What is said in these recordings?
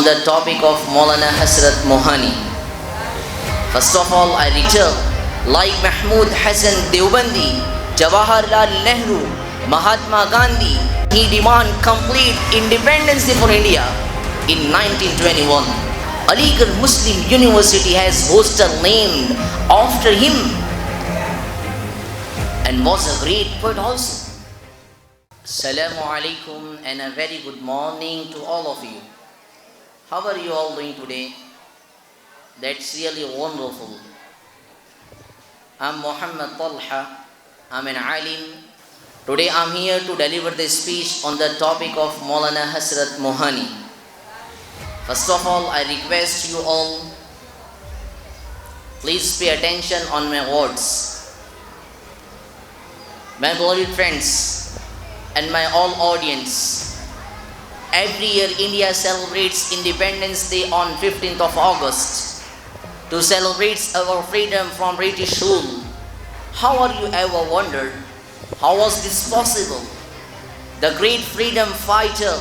The topic of Maulana Hasrat Mohani. First of all, I return like Mahmud Hassan Deobandi, Jawaharlal Nehru, Mahatma Gandhi, he demand complete independence for India in 1921. Aligarh Muslim University has hostel named after him and was a great poet also. Assalamu alaikum and a very good morning to all of you. How are you all doing today? That's really wonderful. I'm Muhammad Talha. I'm an alim. Today I'm here to deliver the speech on the topic of Maulana Hasrat Mohani. First of all, I request you all, please pay attention on my words. My beloved friends and my all audience, every year India celebrates Independence Day on 15th of August to celebrate our freedom from British rule. How are you ever wondered, how was this possible? The great freedom fighter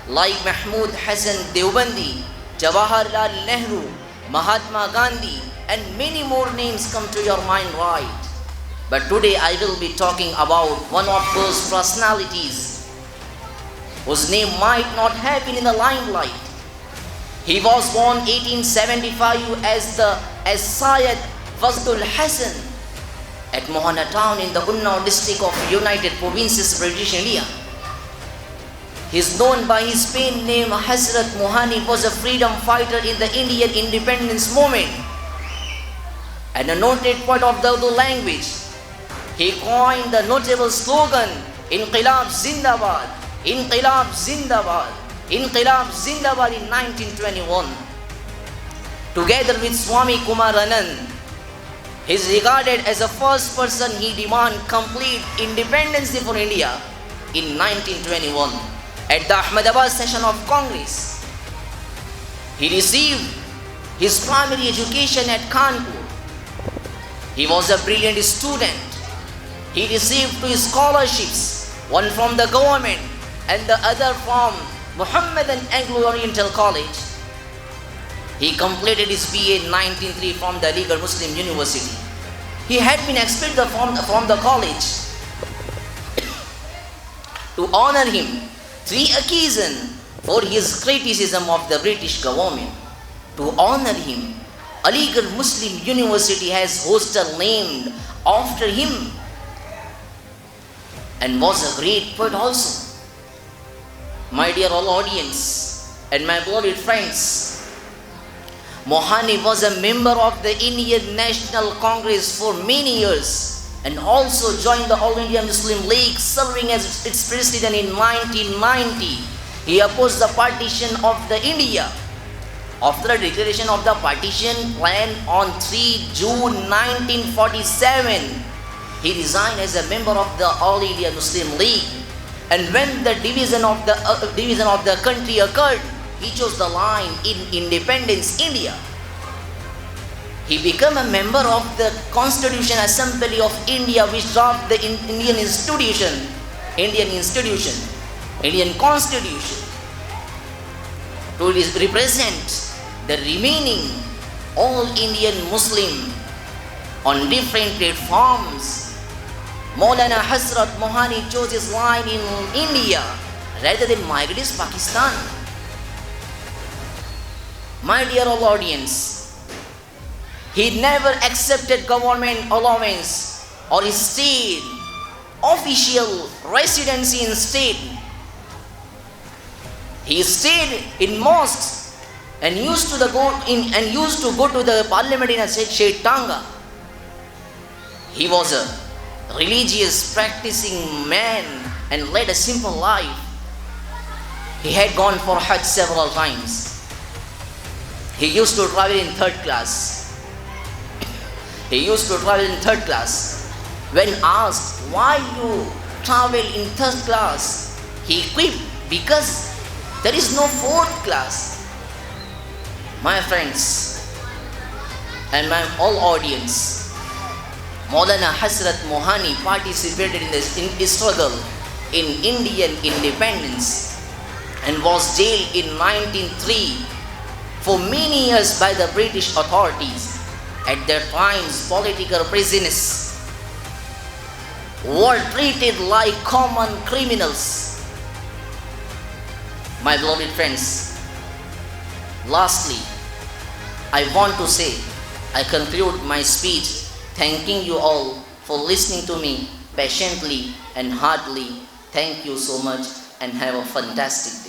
like Mahmud Hassan Deobandi, Jawaharlal Nehru, Mahatma Gandhi and many more names come to your mind, right? But today I will be talking about one of those personalities whose name might not have been in the limelight. He was born 1875 as Syed Fazlul Hasan at Mohana town in the Unnao district of United Provinces, British India. He is known by his pen name Hasrat Mohani, was a freedom fighter in the Indian independence movement and a noted poet of the Urdu language. He coined the notable slogan, Inqilab Zindabad, Inqilab Zindabad, Inqilab Zindabad in 1921. Together with Swami Kumaranand, he is regarded as the first person he demanded complete independence for India in 1921 at the Ahmedabad session of Congress. He received his primary education at Kanpur. He was a brilliant student. He received two scholarships, one from the government and the other from Mohammedan Anglo-Oriental College. He completed his BA in 1903 from the Aligarh Muslim University. He had been expelled from the college. To honor him, 3 occasions for his criticism of the British government. To honor him, Aligarh Muslim University has hostel named after him and was a great poet also. My dear all audience and my beloved friends, Mohani was a member of the Indian National Congress for many years and also joined the All India Muslim League, serving as its president in 1990. He opposed the partition of the India. After the declaration of the partition plan on 3 June 1947, he resigned as a member of the All India Muslim League. And when the division of the country occurred, he chose the line in Independence India. He became a member of the Constitution Assembly of India, which drafted the Indian Constitution to represent the remaining all Indian Muslim on different platforms. Maulana Hasrat Mohani chose his line in India rather than migrate to Pakistan. My dear all audience, he never accepted government allowance or stayed official residency in state. He stayed in mosques and used to go to the parliament in a Shetanga. He was a religious practicing man and led a simple life. He had gone for Hajj several times. He used to travel in third class. When asked why you travel in third class, he quipped, because there is no fourth class. My friends and my all audience, Maulana Hasrat Mohani participated in the struggle in Indian independence and was jailed in 1903 for many years by the British authorities. At their times, political prisoners were treated like common criminals. My beloved friends, lastly, I want to say, I conclude my speech thanking you all for listening to me patiently and heartily. Thank you so much and have a fantastic day.